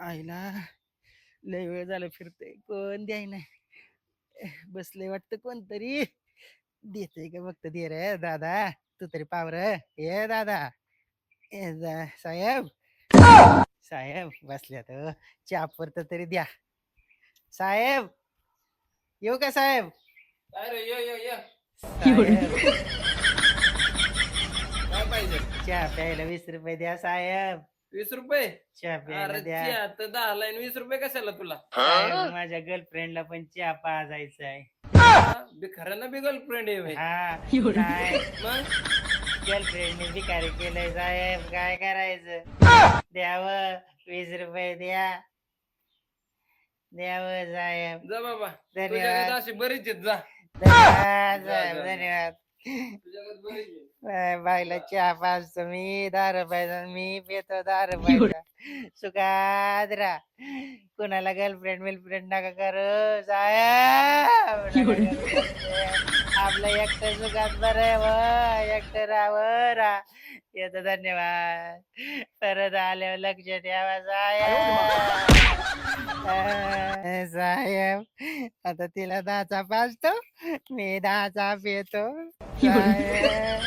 आईला लय वेळ झालं फिरतोय, कोण द्याय नाही. बसले वाटतं कोणतरी देते का बघत. दे रे दादा, तू तरी पावर. ए दादा, साहेब, साहेब बसल्यात हो. चहा परत तरी द्या साहेब. येऊ का साहेब? अरे ये ये ये. साहेब काय पाहिजे? चहा प्यायला 20 रुपये द्या साहेब. 20 रुपये? चहा प्यायला अरे द्या ची आता 10 आणि 20 रुपये कशाला तुला? साहेब. माझ्या गर्लफ्रेंडला पण चहा पाजायचा आहे. खरं ना बी गर्लफ्रेंड आहे होय. हा नाही, मग गर्लफ्रेंडने भिकारी केलंय साहेब, काय करायचं? द्यावं 20 रुपये द्या, द्यावं साहेब. जा बाबा, धन्यवाद. तुझ्याकडे अशी बरीच आहेत, जा. धन्यवाद जा, साहेब, जा. धन्यवाद. तुझ्याकडे बरीच आहेत. बाईला चहा पाजतो मी, 10 रुपयाचा. मी पितो 10 रुपयाचा. सुखात राहा. कुणाला गर्लफ्रेंड विलफ्रेंड नका करू साहेब, नका करू. आपलं एकटं सुखात बरं व एकटं राहावं रा. येतो, धन्यवाद. परत आल्यावर लक्ष ठेवा साहेब. साहेब, आता तिला 10चा पाजतो, मी 10चा पितो साहेब.